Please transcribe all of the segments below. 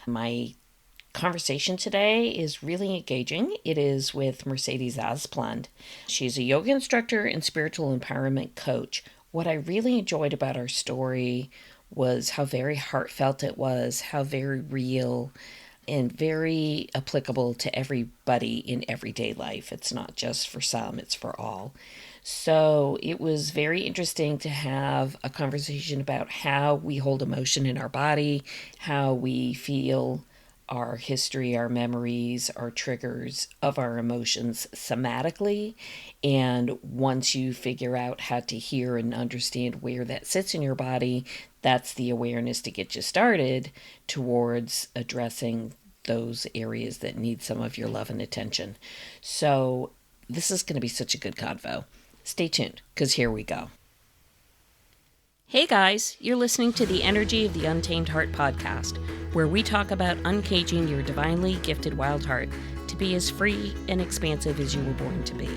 My conversation today is really engaging. It is with Mercedes Aspland. She's a yoga instructor and spiritual empowerment coach. What I really enjoyed about our story was how very heartfelt it was, how very real and very applicable to everybody in everyday life. It's not just for some, it's for all. So it was very interesting to have a conversation about how we hold emotion in our body, how we feel our history, our memories, our triggers of our emotions somatically. And once you figure out how to hear and understand where that sits in your body, that's the awareness to get you started towards addressing those areas that need some of your love and attention. So, this is going to be such a good convo. Stay tuned, because here we go. Hey guys, you're listening to the Energy of the Untamed Heart podcast, where we talk about uncaging your divinely gifted wild heart to be as free and expansive as you were born to be.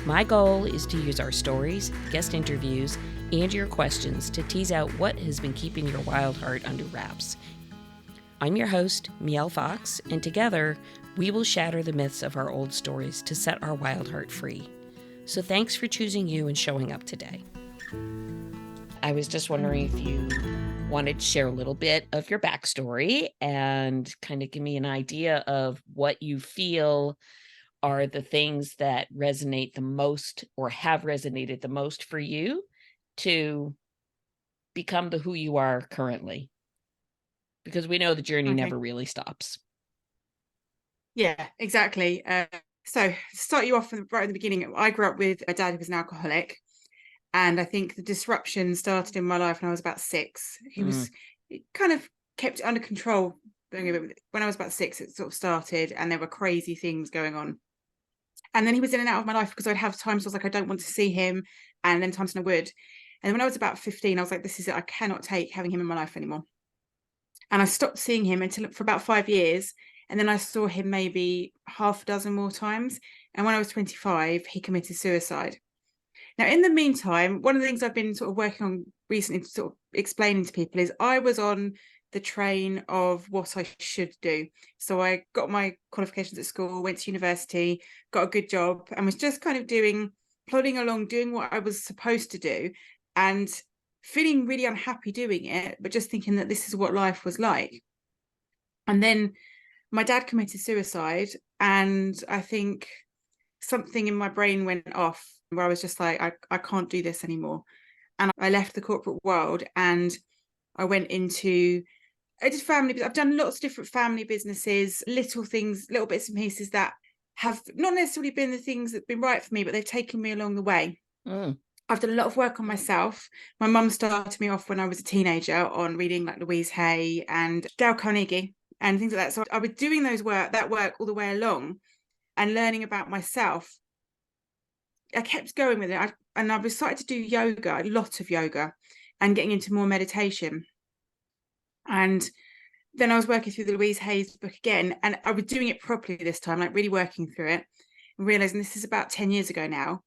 My goal is to use our stories, guest interviews, and your questions to tease out what has been keeping your wild heart under wraps. I'm your host, Mielle Fox, and together we will shatter the myths of our old stories to set our wild heart free. So thanks for choosing you and showing up today. I was just wondering if you wanted to share a little bit of your backstory and kind of give me an idea of what you feel are the things that resonate the most or have resonated the most for you to become the who you are currently. Because we know the journey Okay. never really stops. Yeah, exactly. So to start you off right at the beginning, I grew up with a dad who was an alcoholic. And I think the disruption started in my life when I was about 6. It kind of kept it under control. When I was about 6, it sort of started and there were crazy things going on. And then he was in and out of my life because I'd have times I was like, I don't want to see him. And then times I would. And when I was about 15, I was like, this is it. I cannot take having him in my life anymore. And I stopped seeing him until for about 5 years. And then I saw him maybe half a dozen more times. And when I was 25, he committed suicide. Now, in the meantime, one of the things I've been sort of working on recently to sort of explaining to people is I was on the train of what I should do. So I got my qualifications at school, went to university, got a good job, and was just kind of plodding along, doing what I was supposed to do, and feeling really unhappy doing it, but just thinking that this is what life was like. And then my dad committed suicide, and I think something in my brain went off where I was just like, I can't do this anymore. And I left the corporate world and I went into, I did family, I've done lots of different family businesses, little things, little bits and pieces that have not necessarily been the things that have been right for me, but they've taken me along the way. Mm. I've done a lot of work on myself. My mum started me off when I was a teenager on reading like Louise Hay and Dale Carnegie and things like that. So I was doing that work all the way along and learning about myself. I kept going with it. I was started to do yoga, a lot of yoga, and getting into more meditation. And then I was working through the Louise Hay's book again, and I was doing it properly this time, like really working through it, and realizing this is about 10 years ago now.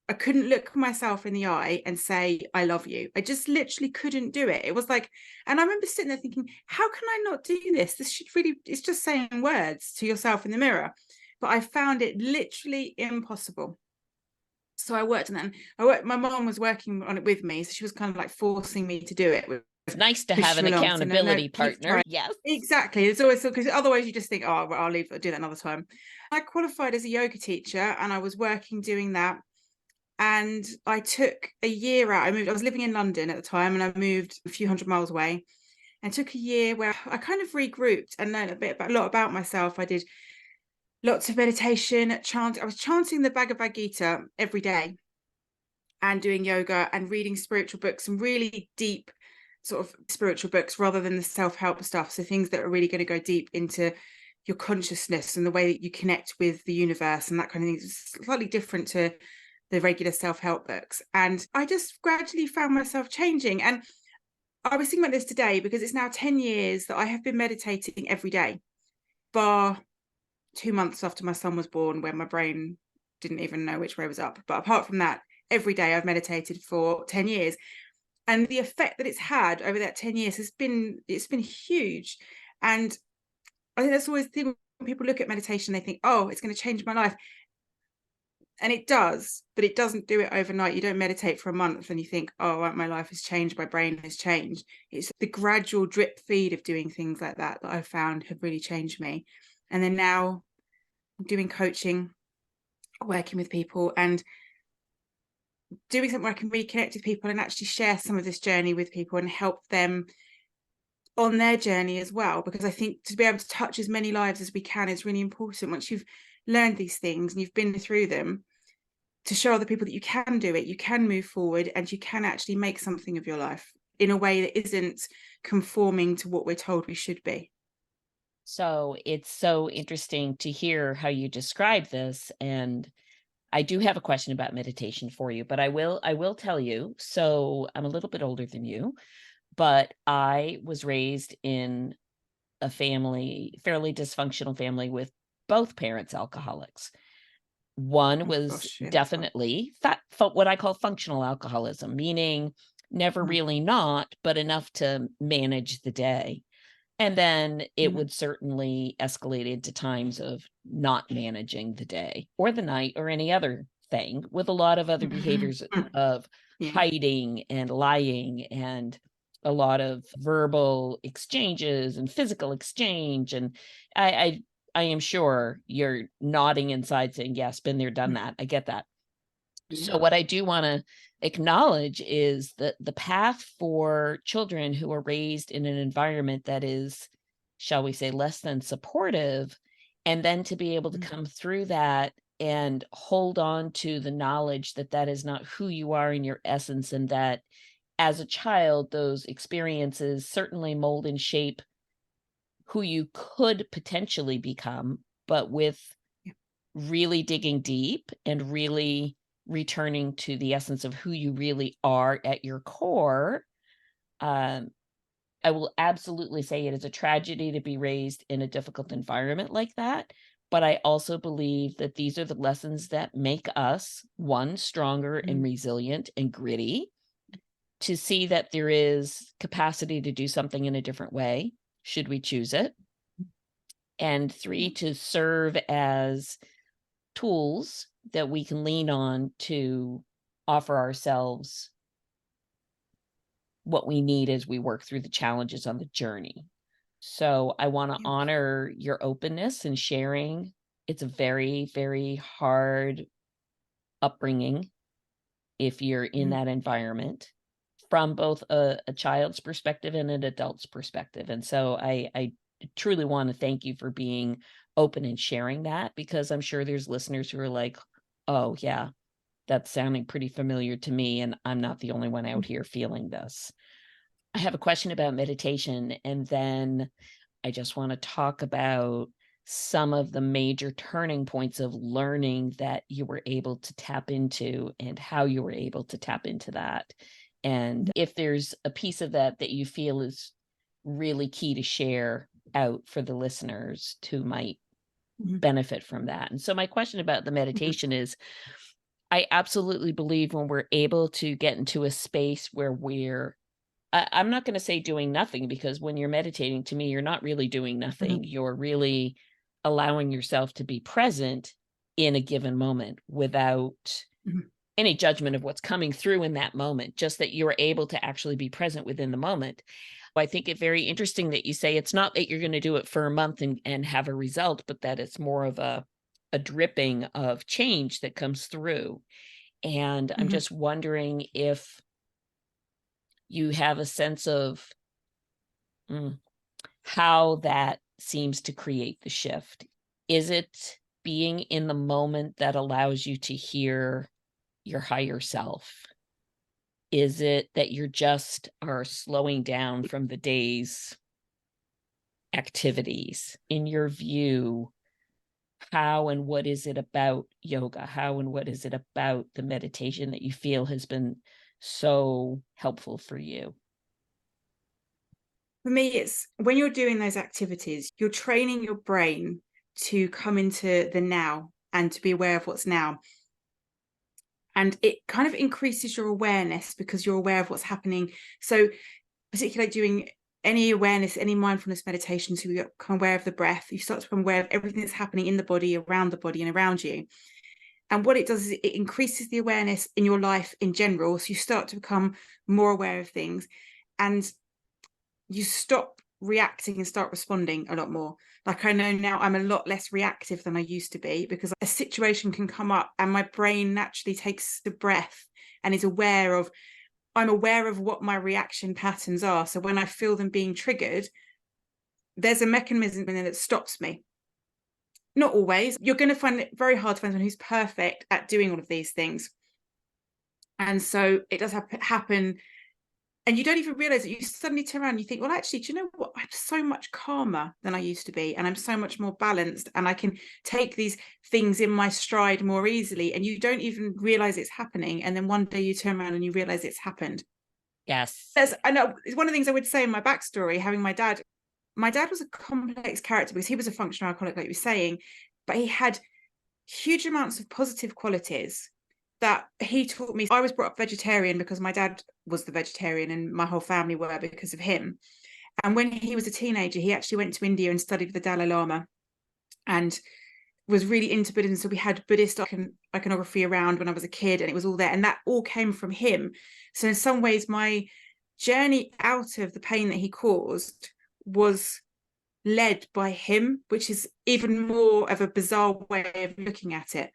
I couldn't look myself in the eye and say, I love you. I just literally couldn't do it. It was like, and I remember sitting there thinking, how can I not do this? This should really, it's just saying words to yourself in the mirror. But I found it literally impossible. So I worked on that. And my mom was working on it with me. So she was kind of like forcing me to do it. It's nice to have Push an you along. So no, accountability keep trying. partner. Yes. Exactly. It's always so because otherwise you just think, oh, well, I'll do that another time. I qualified as a yoga teacher and I was working doing that. And I took a year out. I was living in London at the time and I moved a few hundred miles away and took a year where I kind of regrouped and learned a lot about myself. I did lots of meditation, I was chanting the Bhagavad Gita every day and doing yoga and reading spiritual books, and really deep sort of spiritual books rather than the self-help stuff. So things that are really going to go deep into your consciousness and the way that you connect with the universe and that kind of thing. It's slightly different to the regular self-help books. And I just gradually found myself changing. And I was thinking about this today because it's now 10 years that I have been meditating every day, bar 2 months after my son was born, when my brain didn't even know which way was up. But apart from that, every day I've meditated for 10 years. And the effect that it's had over that 10 years it's been huge. And I think that's always the thing when people look at meditation, they think, oh, it's going to change my life. And it does, but it doesn't do it overnight. You don't meditate for a month and you think, oh, right, my life has changed, my brain has changed. It's the gradual drip feed of doing things like that I've found have really changed me. And then now I'm doing coaching, working with people, and doing something where I can really connect with people and actually share some of this journey with people and help them on their journey as well. Because I think to be able to touch as many lives as we can is really important. Once you've learned these things and you've been through them, to show other people that you can do it, you can move forward, and you can actually make something of your life in a way that isn't conforming to what we're told we should be. So it's so interesting to hear how you describe this. And I do have a question about meditation for you, but I will tell you. So I'm a little bit older than you, but I was raised in a family, fairly dysfunctional family with both parents alcoholics. One Oh was gosh, yeah, that's hard. definitely what I call functional alcoholism, meaning never Mm-hmm. really not, but enough to manage the day. And then it Mm-hmm. would certainly escalate into times of not managing the day or the night or any other thing, with a lot of other behaviors Mm-hmm. of Yeah. hiding and lying and a lot of verbal exchanges and physical exchange. And I, I, I am sure you're nodding inside saying, yes, been there, done that. I get that. Yeah. So what I do want to acknowledge is that the path for children who are raised in an environment that is, shall we say, less than supportive, and then to be able to come through that and hold on to the knowledge that that is not who you are in your essence, and that as a child, those experiences certainly mold and shape who you could potentially become, but with Yeah. really digging deep and really returning to the essence of who you really are at your core, um, I will absolutely say it is a tragedy to be raised in a difficult environment like that. But I also believe that these are the lessons that make us, one, stronger and Mm-hmm. resilient and gritty, to see that there is capacity to do something in a different way, should we choose it. And three, Yeah. to serve as tools that we can lean on to offer ourselves what we need as we work through the challenges on the journey. So I want to Yeah. honor your openness and sharing. It's a very, very hard upbringing if you're in Mm-hmm. that environment, from both a child's perspective and an adult's perspective. And so I truly want to thank you for being open and sharing that, because I'm sure there's listeners who are like, oh, yeah, that's sounding pretty familiar to me, and I'm not the only one out here feeling this. I have a question about meditation, and then I just want to talk about some of the major turning points of learning that you were able to tap into and how you were able to tap into that. And if there's a piece of that that you feel is really key to share out for the listeners who might Mm-hmm. benefit from that. And so my question about the Mm-hmm. meditation is, I absolutely believe when we're able to get into a space where I'm not going to say doing nothing, because when you're meditating, to me, you're not really doing Mm-hmm. nothing. You're really allowing yourself to be present in a given moment without Mm-hmm. any judgment of what's coming through in that moment, just that you're able to actually be present within the moment. I think it very interesting that you say it's not that you're going to do it for a month and have a result, but that it's more of a dripping of change that comes through. And I'm Mm-hmm. just wondering if you have a sense of mm, how that seems to create the shift. Is it being in the moment that allows you to hear your higher self? Is it that you're just are slowing down from the day's activities? In your view, how and what is it about yoga? How and what is it about the meditation that you feel has been so helpful for you? For me, it's when you're doing those activities, you're training your brain to come into the now and to be aware of what's now. And it kind of increases your awareness because you're aware of what's happening. So, particularly doing any awareness, any mindfulness meditation, so you become aware of the breath, you start to become aware of everything that's happening in the body, around the body, and around you. And what it does is it increases the awareness in your life in general. So you start to become more aware of things, and you stop reacting and start responding a lot more. Like, I know now I'm a lot less reactive than I used to be, because a situation can come up and my brain naturally takes the breath and is aware of, I'm aware of what my reaction patterns are. So when I feel them being triggered, there's a mechanism in there that stops me. Not always. You're going to find it very hard to find someone who's perfect at doing all of these things. And so it does happen. And you don't even realize it. You suddenly turn around and you think, well, actually, do you know what? I'm so much calmer than I used to be. And I'm so much more balanced. And I can take these things in my stride more easily. And you don't even realize it's happening. And then one day you turn around and you realize it's happened. Yes. I know it's one of the things I would say in my backstory, having my dad was a complex character because he was a functional alcoholic, like you were saying, but he had huge amounts of positive qualities that he taught me. I was brought up vegetarian because my dad was the vegetarian, and my whole family were because of him. And when he was a teenager, he actually went to India and studied with the Dalai Lama and was really into Buddhism. So we had Buddhist iconography around when I was a kid, and it was all there. And that all came from him. So in some ways, my journey out of the pain that he caused was led by him, which is even more of a bizarre way of looking at it.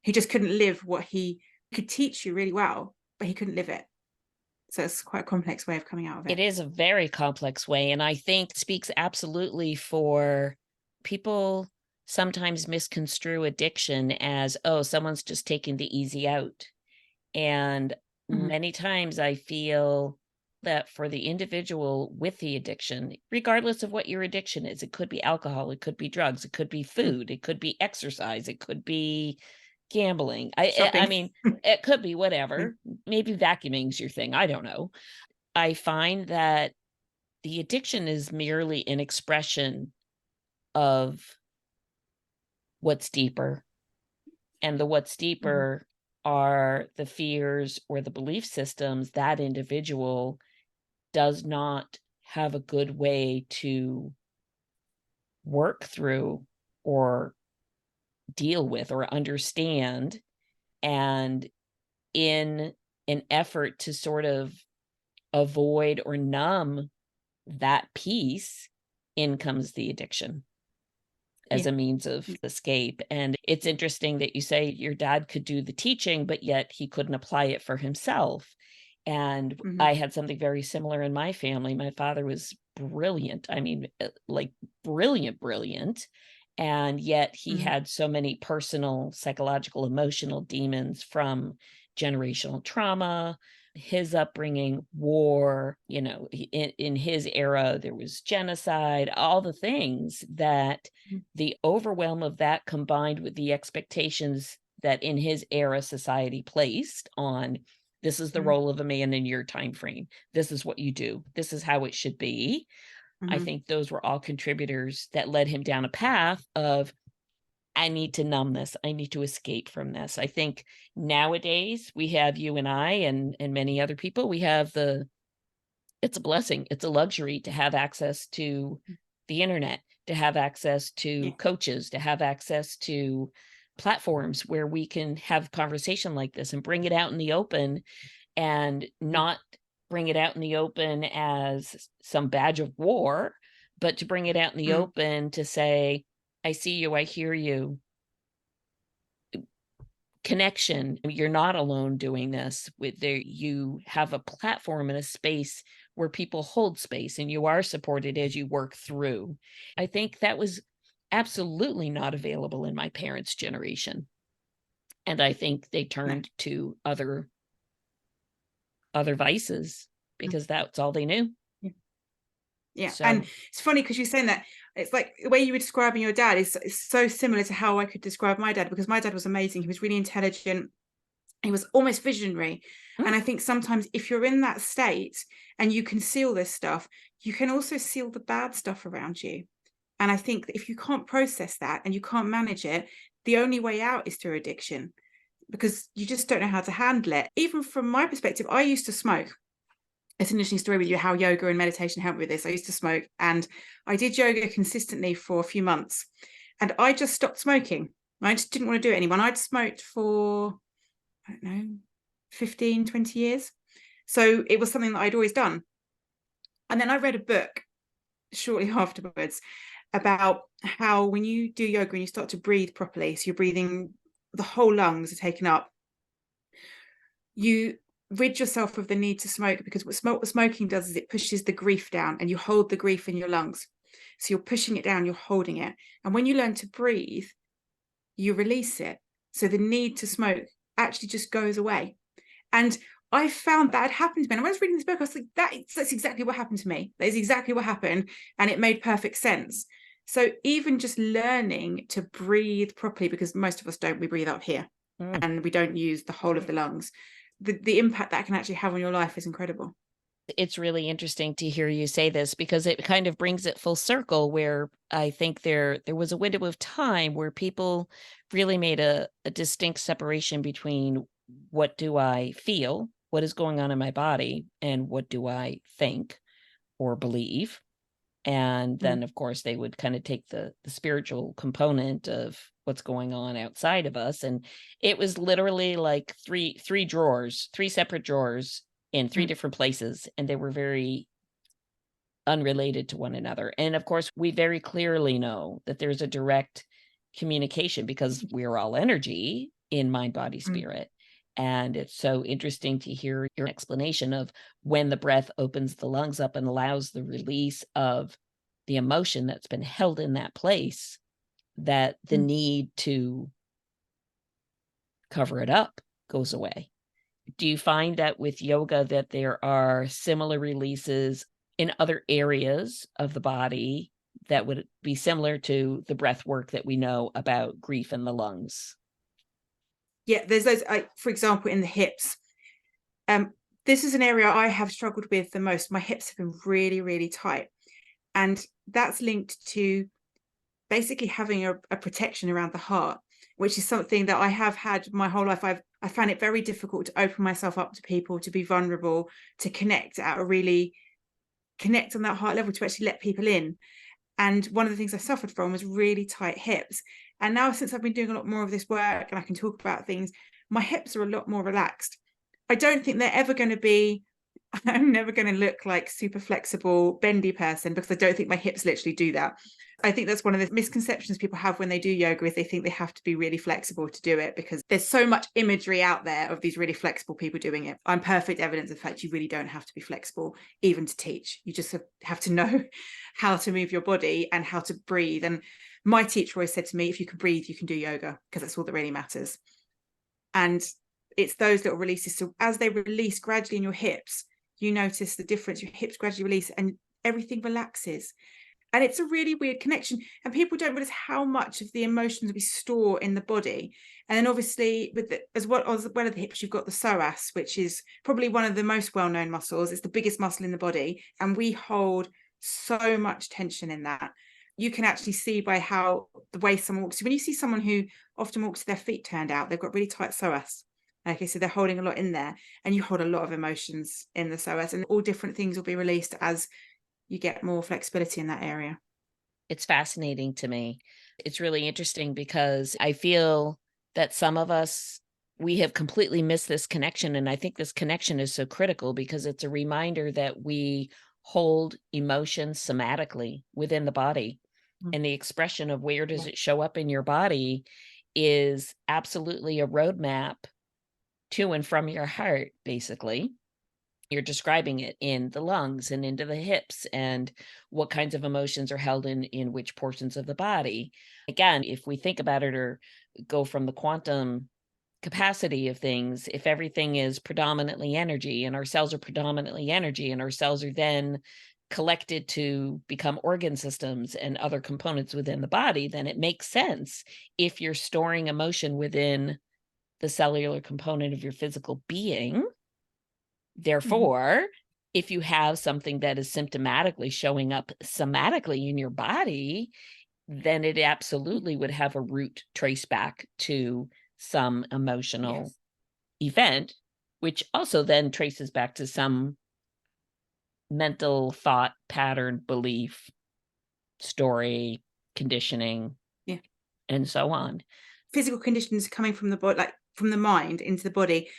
He just couldn't live what he could teach you really well, but he couldn't live it. So it's quite a complex way of coming out of it. It is a very complex way, and I think speaks absolutely for people sometimes misconstrue addiction as, oh, someone's just taking the easy out. And many times I feel that for the individual with the addiction, regardless of what your addiction is, it could be alcohol, it could be drugs, it could be food, it could be exercise, it could be gambling. I mean, it could be whatever. Maybe vacuuming's your thing. I don't know. I find that the addiction is merely an expression of what's deeper. And the what's deeper are the fears or the belief systems that individual does not have a good way to work through or deal with or understand. And in an effort to sort of avoid or numb that piece, in comes the addiction as a means of escape. And it's interesting that you say your dad could do the teaching, but yet he couldn't apply it for himself. And I had something very similar in my family. My father was brilliant. I mean, like brilliant. And yet he had so many personal, psychological, emotional demons from generational trauma, his upbringing, war, in his era, there was genocide, all the things that the overwhelm of that combined with the expectations that in his era society placed on, this is the role of a man in your time frame. This is what you do. This is how it should be. I think those were all contributors that led him down a path of, I need to numb this. I need to escape from this. I think nowadays we have, you and I and many other people, we have it's a blessing. It's a luxury to have access to the internet, to have access to coaches, to have access to platforms where we can have conversation like this and bring it out in the open, and not bring it out in the open as some badge of war, but to bring it out in the open to say, I see you, I hear you. Connection. You're not alone doing this. You have a platform and a space where people hold space, and you are supported as you work through. I think that was absolutely not available in my parents' generation. And I think they turned to other vices because that's all they knew. Yeah. So, and it's funny because you're saying that, it's like the way you were describing your dad is so similar to how I could describe my dad, because my dad was amazing. He was really intelligent. He was almost visionary. And I think sometimes if you're in that state and you conceal this stuff, you can also seal the bad stuff around you. And I think that if you can't process that and you can't manage it, the only way out is through addiction, because you just don't know how to handle it. Even from my perspective, I used to smoke. it's an interesting story with you how yoga and meditation helped with this. I used to smoke, and I did yoga consistently for a few months, and I just stopped smoking. I just didn't want to do it anymore. I'd smoked for, I don't know, 15, 20 years. So it was something that I'd always done. And then I read a book shortly afterwards about how when you do yoga and you start to breathe properly, so you're breathing, the whole lungs are taken up, you rid yourself of the need to smoke, because what smoking does is it pushes the grief down, and you hold the grief in your lungs. So you're pushing it down, you're holding it. And when you learn to breathe, you release it. So the need to smoke actually just goes away. And I found that had happened to me. And when I was reading this book, I was like, that's exactly what happened to me. That is exactly what happened. And it made perfect sense. So even just learning to breathe properly, because most of us don't, we breathe up here and we don't use the whole of the lungs. The impact that can actually have on your life is incredible. It's really interesting to hear you say this, because it kind of brings it full circle, where I think there was a window of time where people really made a distinct separation between what do I feel, what is going on in my body, and what do I think or believe. And then, of course, they would kind of take the spiritual component of what's going on outside of us. And it was literally like three drawers, three separate drawers in three different places, and they were very unrelated to one another. And of course, we very clearly know that there's a direct communication, because we're all energy in mind, body, spirit. And it's so interesting to hear your explanation of when the breath opens the lungs up and allows the release of the emotion that's been held in that place, that the need to cover it up goes away. Do you find that with yoga that there are similar releases in other areas of the body that would be similar to the breath work that we know about grief in the lungs? Yeah, there's those, for example, in the hips. This is an area I have struggled with the most. My hips have been really, really tight. And that's linked to basically having a protection around the heart, which is something that I have had my whole life. I found it very difficult to open myself up to people, to be vulnerable, to connect at a really connect on that heart level, to actually let people in. And one of the things I suffered from was really tight hips. And now, since I've been doing a lot more of this work and I can talk about things, my hips are a lot more relaxed. I don't think they're ever going to be, I'm never going to look like super flexible, bendy person, because I don't think my hips literally do that. I think that's one of the misconceptions people have when they do yoga, is they think they have to be really flexible to do it, because there's so much imagery out there of these really flexible people doing it. I'm perfect evidence of the fact you really don't have to be flexible even to teach. You just have to know how to move your body and how to breathe. And my teacher always said to me, if you can breathe, you can do yoga, because that's all that really matters. And it's those little releases. So as they release gradually in your hips, you notice the difference. Your hips gradually release and everything relaxes. And it's a really weird connection. And people don't realize how much of the emotions we store in the body. And then obviously, with as well as the hips, you've got the psoas, which is probably one of the most well-known muscles. It's the biggest muscle in the body. And we hold so much tension in that. You can actually see by how the way someone walks. When you see someone who often walks with their feet turned out, they've got really tight psoas. Okay, so they're holding a lot in there, and you hold a lot of emotions in the psoas, and all different things will be released as you get more flexibility in that area. It's fascinating to me. It's really interesting, because I feel that some of us, we have completely missed this connection. And I think this connection is so critical, because it's a reminder that we hold emotions somatically within the body. And the expression of where does it show up in your body is absolutely a roadmap to and from your heart, basically. You're describing it in the lungs and into the hips, and what kinds of emotions are held in which portions of the body. Again, if we think about it, or go from the quantum capacity of things, if everything is predominantly energy, and our cells are predominantly energy, and our cells are then collected to become organ systems and other components within the body, then it makes sense, if you're storing emotion within the cellular component of your physical being. Therefore, if you have something that is symptomatically showing up somatically in your body, then it absolutely would have a root trace back to some emotional event, which also then traces back to some mental thought pattern, belief, story, conditioning, Yeah. and so on. Physical conditions coming from the body, like from the mind into the body.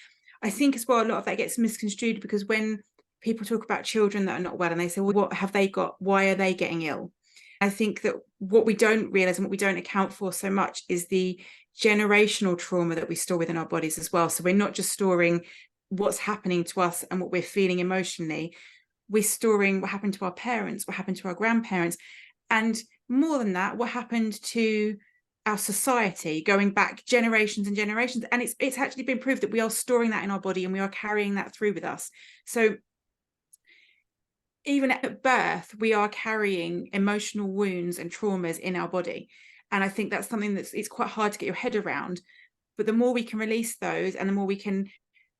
I think as well, a lot of that gets misconstrued because when people talk about children that are not well and they say, well, what have they got? Why are they getting ill? I think that what we don't realize and what we don't account for so much is the generational trauma that we store within our bodies as well. So we're not just storing what's happening to us and what we're feeling emotionally, we're storing what happened to our parents, what happened to our grandparents, and more than that, what happened to our society going back generations and generations. And it's actually been proved that we are storing that in our body and we are carrying that through with us. So even at birth, we are carrying emotional wounds and traumas in our body. And I think that's something it's quite hard to get your head around. But the more we can release those and the more we can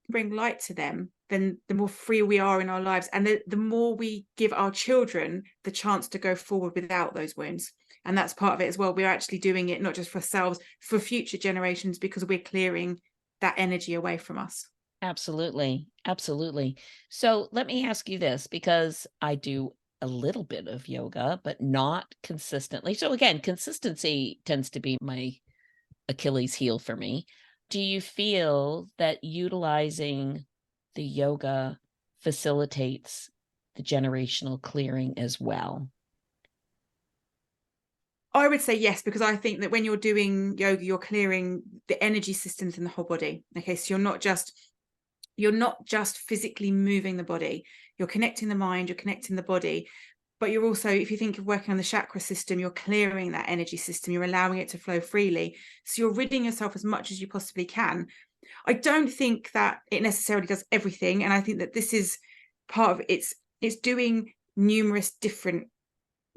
bring light to them, then the more free we are in our lives. And the more we give our children the chance to go forward without those wounds. And that's part of it as well. We're actually doing it not just for ourselves, for future generations, because we're clearing that energy away from us. Absolutely. Absolutely. So let me ask you this because I do a little bit of yoga, but not consistently. So again, consistency tends to be my Achilles heel for me. Do you feel that utilizing the yoga facilitates the generational clearing as well? I would say yes, because I think that when you're doing yoga, you're clearing the energy systems in the whole body. Okay, so you're not just physically moving the body, you're connecting the mind, you're connecting the body, but you're also, if you think of working on the chakra system, you're clearing that energy system, you're allowing it to flow freely. So you're ridding yourself as much as you possibly can. I don't think that it necessarily does everything, and I think that this is part of it's doing numerous different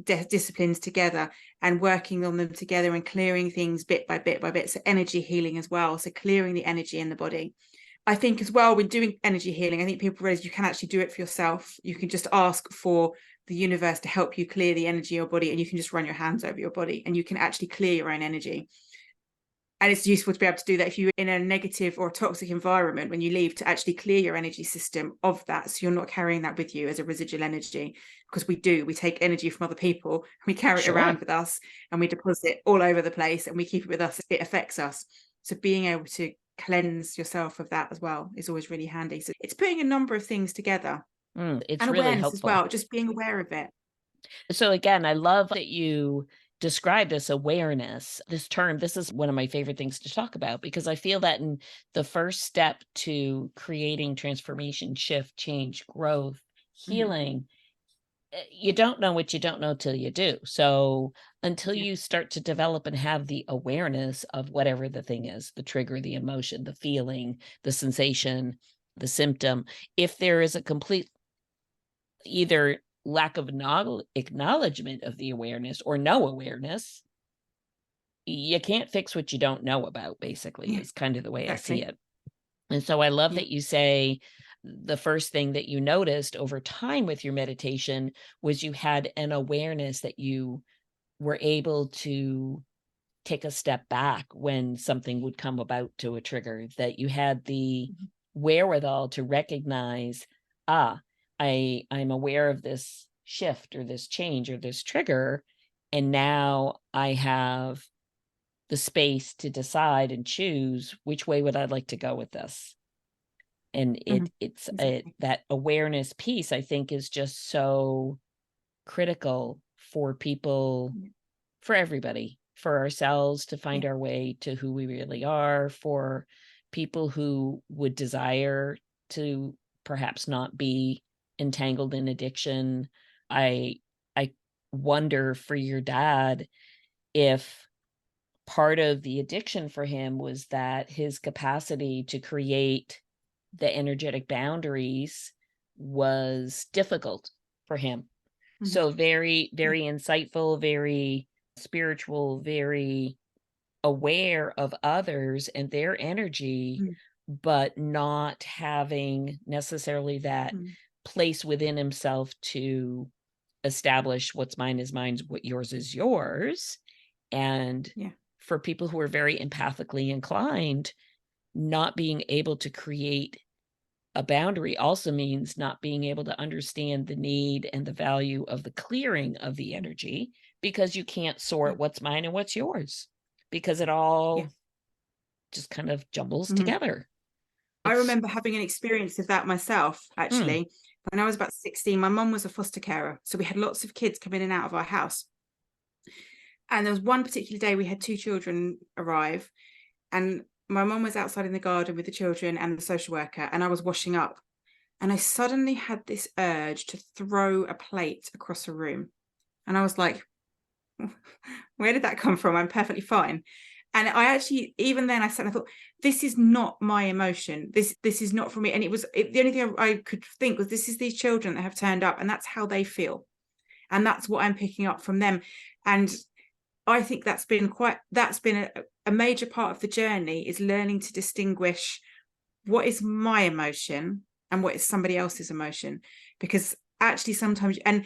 disciplines together and working on them together and clearing things bit by bit by bit. So energy healing as well, so clearing the energy in the body. I think as well, when doing energy healing, I think people realize you can actually do it for yourself. You can just ask for the universe to help you clear the energy of your body, and you can just run your hands over your body and you can actually clear your own energy. And it's useful to be able to do that if you're in a negative or toxic environment when you leave, to actually clear your energy system of that, so you're not carrying that with you as a residual energy. Because we take energy from other people, we carry it Sure. around with us, and we deposit it all over the place and we keep it with us. It affects us. So being able to cleanse yourself of that as well is always really handy. So it's putting a number of things together, It's and really awareness as helpful. well, just being aware of it. So again, I love that you described this awareness, this term. This is one of my favorite things to talk about because I feel that in the first step to creating transformation, shift, change, growth, Mm-hmm. healing, you don't know what you don't know till you do. So until Yeah. you start to develop and have the awareness of whatever the thing is, the trigger, the emotion, the feeling, the sensation, the symptom, if there is a complete either lack of acknowledgement of the awareness or no awareness, you can't fix what you don't know about, basically, Yeah, is kind of the way I see exactly. it. And so I love Yeah. that you say the first thing that you noticed over time with your meditation was you had an awareness that you were able to take a step back when something would come about to a trigger, that you had the Mhm. wherewithal to recognize, ah, I'm aware of this shift or this change or this trigger, and now I have the space to decide and choose which way would I like to go with this. And Mhm. it's Exactly. that awareness piece, I think, is just so critical for people, Yeah. for everybody, for ourselves to Yeah. find our way to who we really are, for people who would desire to perhaps not be entangled in addiction. I wonder for your dad if part of the addiction for him was that his capacity to create the energetic boundaries was difficult for him. Mhm. So very, Yeah. very insightful, very spiritual, very aware of others and their energy, Mm. but not having necessarily that Mm. place within himself to establish what's mine is mine, what yours is yours. And Yeah. for people who are very empathically inclined, not being able to create a boundary also means not being able to understand the need and the value of the clearing of the energy, because you can't Yeah. sort what's mine and what's yours, because it Yeah. all just kind of jumbles Mhm. together. I It's remember having an experience of that myself, mm, actually. When I was about 16, my mum was a foster carer. So we had lots of kids come in and out of our house. And there was one particular day we had two children arrive, and my mum was outside in the garden with the children and the social worker, and I was washing up. And I suddenly had this urge to throw a plate across a room. And I was like, where did that come from? I'm perfectly fine. And I actually, even then, I sat and I thought, this is not my emotion. This is not for me. And the only thing I could think was, this is these children that have turned up, and that's how they feel, and that's what I'm picking up from them. And I think that's been a major part of the journey, is learning to distinguish what is my emotion and what is somebody else's emotion. Because actually sometimes, and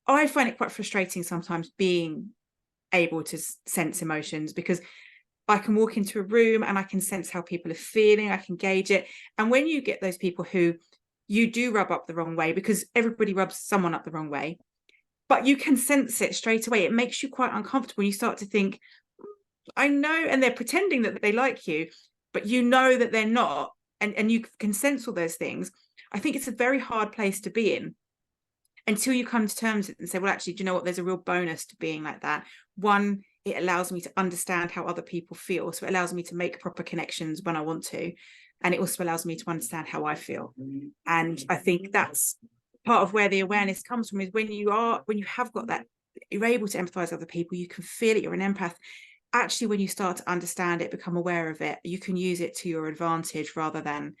I find it quite frustrating sometimes being able to sense emotions, because I can walk into a room and I can sense how people are feeling, I can gauge it. And when you get those people who you do rub up the wrong way, because everybody rubs someone up the wrong way, but you can sense it straight away, it makes you quite uncomfortable. You start to think, I know, and they're pretending that they like you, but you know that they're not, and you can sense all those things. I think it's a very hard place to be in, until you come to terms with it and say, well, actually, do you know what? There's a real bonus to being like that. One, it allows me to understand how other people feel. So it allows me to make proper connections when I want to. And it also allows me to understand how I feel. And I think that's part of where the awareness comes from, is when you have got that, you're able to empathize with other people, you can feel it, you're an empath. Actually, when you start to understand it, become aware of it, you can use it to your advantage, rather than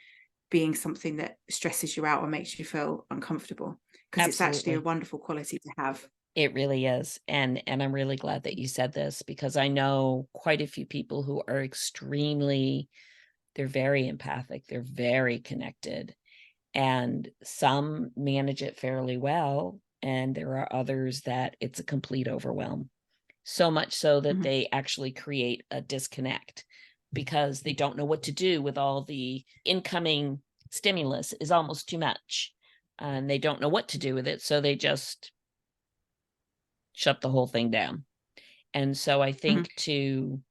being something that stresses you out or makes you feel uncomfortable, because it's actually a absolutely. wonderful quality to have. It really is, and I'm really glad that you said this, because I know quite a few people who are extremely they're very empathic, they're very connected, and some manage it fairly well, and there are others that it's a complete overwhelm. So much so that Mhm. they actually create a disconnect, because they don't know what to do with all the incoming stimulus is almost too much, and they don't know what to do with it, so they just shut the whole thing down. And so I Mhm. think to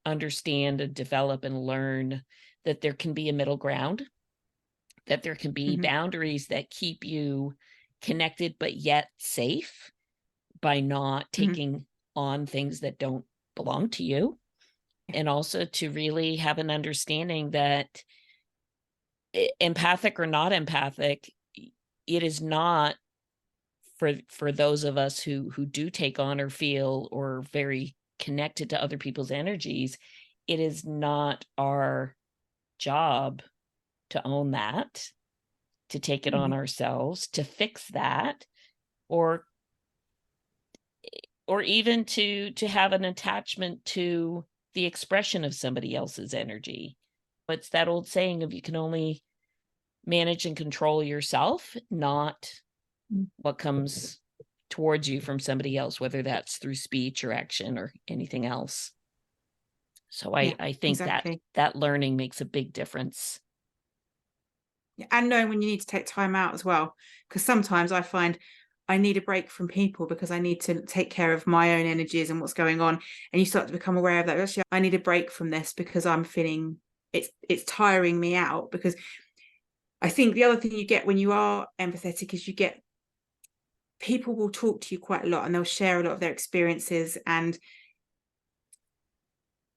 understand and develop and learn that there can be a middle ground, that there can be Mhm. boundaries that keep you connected but yet safe, by not Mhm. taking on things that don't belong to you. Yeah. And also to really have an understanding that empathic or not empathic, it is not for those of us who do take on or feel or very connected to other people's energies, it is not our job to own that, to take it on Mhm. ourselves, to fix that, or even to have an attachment to the expression of somebody else's energy. It's that old saying of, you can only manage and control yourself, not Mhm. what comes towards you from somebody else, whether that's through speech or action or anything else. So Yeah, I think that exactly. that learning makes a big difference. Yeah, and knowing when you need to take time out as well, because sometimes I find I need a break from people, because I need to take care of my own energies and what's going on. And you start to become aware of that. Actually, I need a break from this, because I'm feeling it's tiring me out. Because I think the other thing you get when you are empathetic is, you get people will talk to you quite a lot, and they'll share a lot of their experiences. And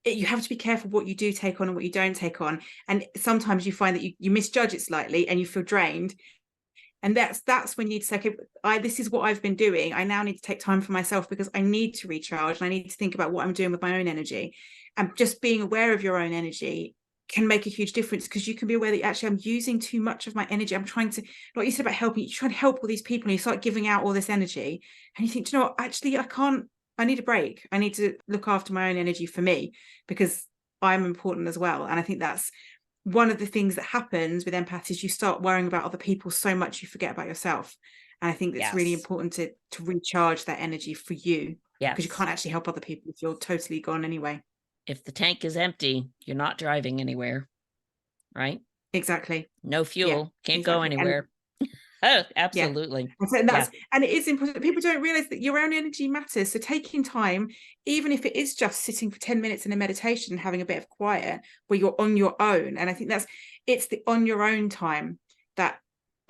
you have to be careful what you do take on and what you don't take on. And sometimes you find that you misjudge it slightly, and you feel drained. And that's when you need to say, okay, this is what I've been doing, I now need to take time for myself, because I need to recharge, and I need to think about what I'm doing with my own energy. And just being aware of your own energy can make a huge difference, because you can be aware that actually I'm using too much of my energy. I'm trying to, like you said about helping, you try to help all these people, and you start giving out all this energy, and you think, you know what, actually I can't, I need a break, I need to look after my own energy for me, because I'm important as well. And I think that's one of the things that happens with empaths, is you start worrying about other people so much you forget about yourself. And I think it's really Yes. important to recharge that energy for you, because you Yes. can't actually help other people if you're totally gone anyway. If the tank is empty, you're not driving anywhere, right? exactly. No Yeah, fuel, can't go exactly. And anywhere. Oh, yeah. absolutely. And so Yeah. and it is important. People don't realize that your own energy matters. So taking time, even if it is just sitting for 10 minutes in a meditation and having a bit of quiet where you're on your own. And I think it's the on your own time that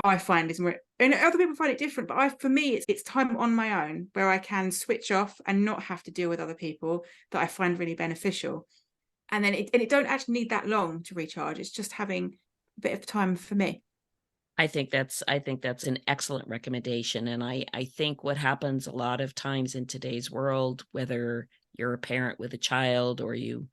I find is more, and other people find it different, but for me, it's time on my own where I can switch off and not have to deal with other people, that I find really beneficial. And then it don't actually need that long to recharge. It's just having a bit of time for me. I think that's an excellent recommendation, and I think what happens a lot of times in today's world, whether you're a parent with a child or you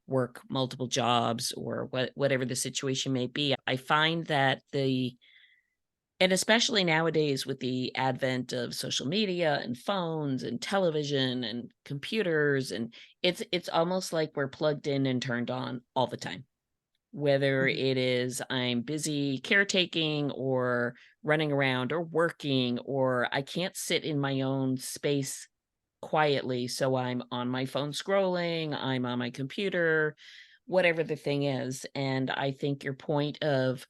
work multiple jobs or whatever the situation may be, I find that and especially nowadays with the advent of social media and phones and television and computers, and it's almost like we're plugged in and turned on all the time. Whether Mhm. it is I'm busy caretaking or running around or working, or I can't sit in my own space quietly, so I'm on my phone scrolling, I'm on my computer, whatever the thing is. And I think your point of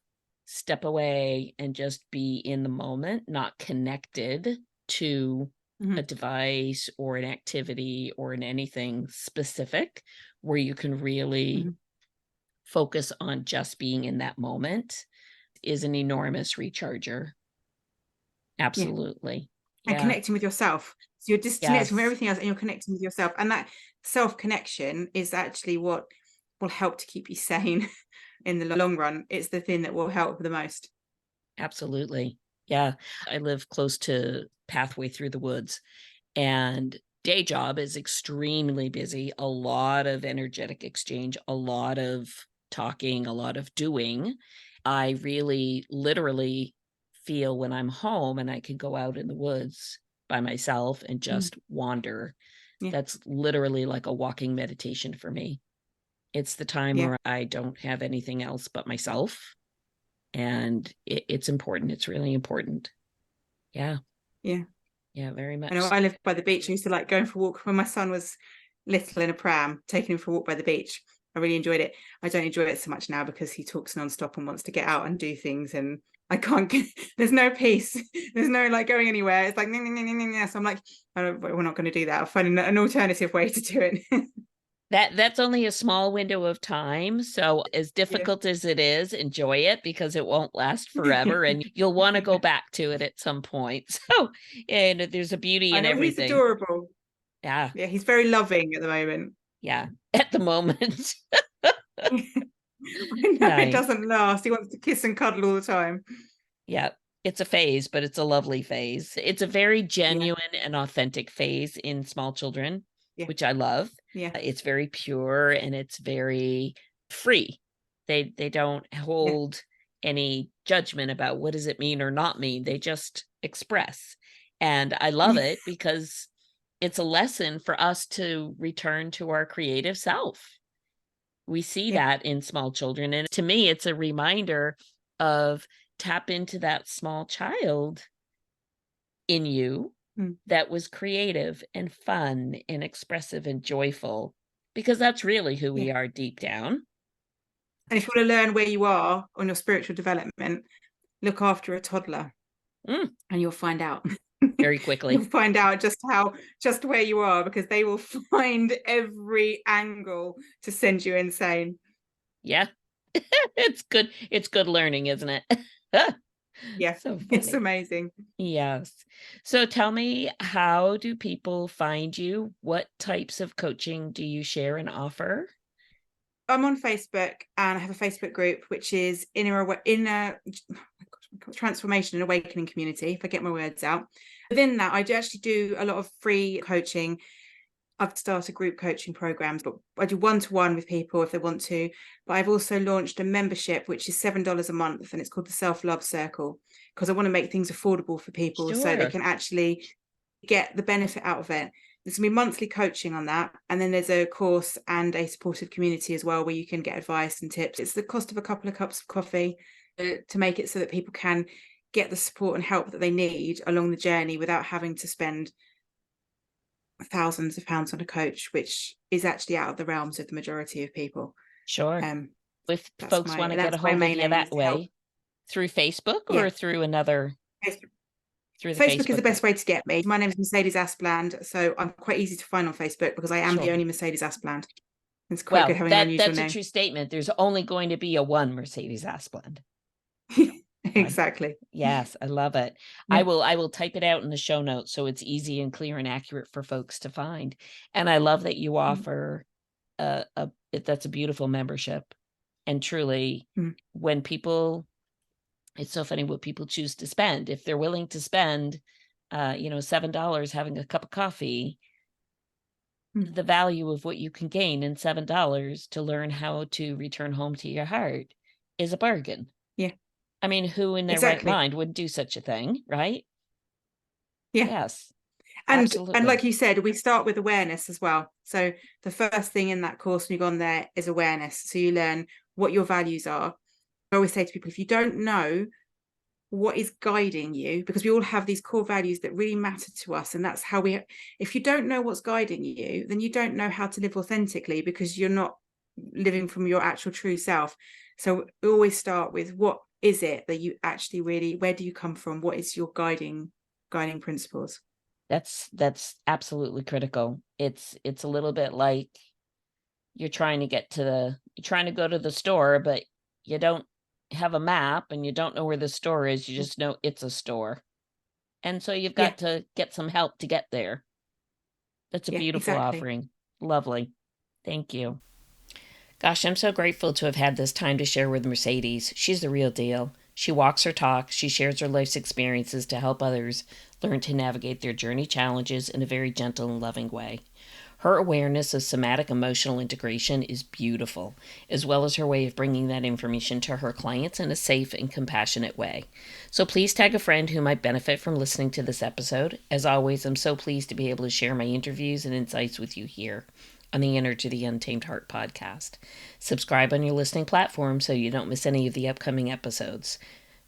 step away and just be in the moment, not connected to a Mhm. device or an activity or in anything specific, where you can really Mhm. focus on just being in that moment, is an enormous recharger. Yeah. Absolutely. And Yeah. connecting with yourself. So you're disconnecting from Yes. everything else and you're connecting with yourself. And that self-connection is actually what will help to keep you sane in the long run. It's the thing that will help the most. Absolutely. Yeah. I live close to pathway through the woods, and day job is extremely busy, a lot of energetic exchange, a lot of talking, a lot of doing. I really literally feel when I'm home and I can go out in the woods by myself and Mm. just wander. Yeah. That's literally like a walking meditation for me. It's the time Yeah. where I don't have anything else but myself, and it's important. It's really important. Yeah. Yeah. Yeah, very I know much. I lived by the beach. I used to like going for a walk when my son was little in a pram, taking him for a walk by the beach. I really enjoyed it. I don't enjoy it so much now because he talks nonstop and wants to get out and do things, and I can't get. There's no peace. There's no like going anywhere. It's like nah, nah, nah, nah, nah. So I'm like, we're not going to do that. I'll find an alternative way to do it. That's only a small window of time, so as Yeah. difficult as it is, enjoy it because it won't last forever, and you'll wanna go Yeah. back to it at some point. So, and there's a beauty I in know he's everything. adorable. Yeah, Yeah, he's very loving at the moment. yeah, at the moment. I know it Nice. doesn't last. He wants to kiss and cuddle all the time. Yeah, it's a phase, but it's a lovely phase. It's a very Yeah. genuine and authentic phase in small children, Yeah. which I love. Yeah. It's very pure and it's very free. They don't Yeah. hold any judgment about what does it mean or not mean. They just express. And I love Yeah. it because it's a lesson for us to return to our creative self. We see Yeah. that in small children, and to me, it's a reminder of tap into that small child in you Mm. that was creative and fun and expressive and joyful, because that's really who we Yeah. are deep down. And if you want to learn where you are on your spiritual development, look after a toddler Mm, and you'll find out. very You'll quickly. find out just where you are, because they will find every angle to send you insane. Yeah. It's good learning, isn't it? Yeah, So it's funny. amazing. Yes. So tell me, how do people find you? What types of coaching do you share and offer? I'm on Facebook and I have a Facebook group which is inner transformation and awakening community, if I get my words out. Within that, I do actually do a lot of free coaching. I've started group coaching programs, but I do one-to-one with people if they want to. But I've also launched a membership, which is $7 a month, and it's called the Self-Love Circle, because I want to make things affordable for people so they Sure. can actually get the benefit out of it. There's going to be monthly coaching on that. And then there's a course and a supportive community as well, where you can get advice and tips. It's the cost of a couple of cups of coffee to make it so that people can get the support and help that they need along the journey without having to spend thousands of pounds on a coach, which is actually out of the realms of the majority of people. Sure. Um, If folks want to get a That's my hold of main you aim, is that to help. way, through Facebook Yeah. or through another, through the Facebook is the Facebook best group? way to get me. My name is Mercedes Aspland, so I'm quite easy to find on Facebook because I am the Sure. only Mercedes Aspland. It's quite good Well, having an unusual that's a name. true statement. There's only going to be a one Mercedes Aspland, right? Exactly. Yes, I love it. Yeah. I will type it out in the show notes so it's easy and clear and accurate for folks to find. And I love that you offer that's a beautiful membership. And truly, Mm. when people, it's so funny what people choose to spend. If they're willing to spend, $7 having a cup of coffee, Mm. the value of what you can gain in $7 to learn how to return home to your heart is a bargain. Yeah, I mean, who in their right exactly. mind would do such a thing, right? Yeah. Yes, And absolutely. like you said, we start with awareness as well. So the first thing in that course when you go on there is awareness. So you learn what your values are. I always say to people, if you don't know what is guiding you, because we all have these core values that really matter to us, and that's how if you don't know what's guiding you, then you don't know how to live authentically because you're not living from your actual true self. So we always start with, what is it that you actually really, where do you come from? What is your guiding principles? That's absolutely critical. It's a little bit like you're trying to go to the store, but you don't have a map and you don't know where the store is. You just know it's a store. And so you've Yeah, got to get some help to get there. That's a yeah, beautiful exactly. offering. Lovely. Thank you. Gosh, I'm so grateful to have had this time to share with Mercedes. She's the real deal. She walks her talk, she shares her life's experiences to help others learn to navigate their journey challenges in a very gentle and loving way. Her awareness of somatic emotional integration is beautiful, as well as her way of bringing that information to her clients in a safe and compassionate way. So please tag a friend who might benefit from listening to this episode. As always, I'm so pleased to be able to share my interviews and insights with you here on the Enter to the Untamed Heart podcast. Subscribe on your listening platform so you don't miss any of the upcoming episodes.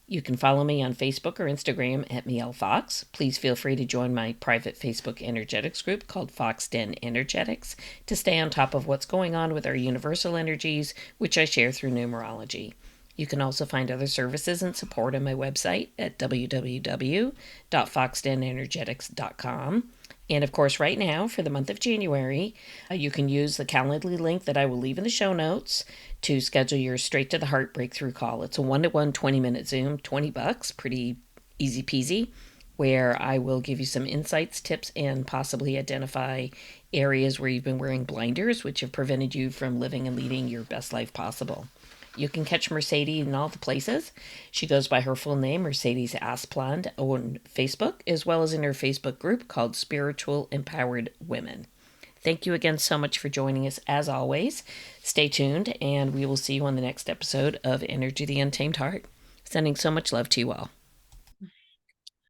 You can follow me on Facebook or Instagram at Miel Fox. Please feel free to join my private Facebook energetics group called Fox Den Energetics to stay on top of what's going on with our universal energies, which I share through numerology. You can also find other services and support on my website at www.foxdenenergetics.com. And of course, right now, for the month of January, you can use the Calendly link that I will leave in the show notes to schedule your straight to the heart breakthrough call. It's a 1-to-1 20-minute Zoom, $20, pretty easy peasy, where I will give you some insights, tips, and possibly identify areas where you've been wearing blinders, which have prevented you from living and leading your best life possible. You can catch Mercedes in all the places. She goes by her full name, Mercedes Aspland, on Facebook, as well as in her Facebook group called Spiritual Empowered Women. Thank you again so much for joining us as always. Stay tuned, and we will see you on the next episode of Energy the Untamed Heart. Sending so much love to you all.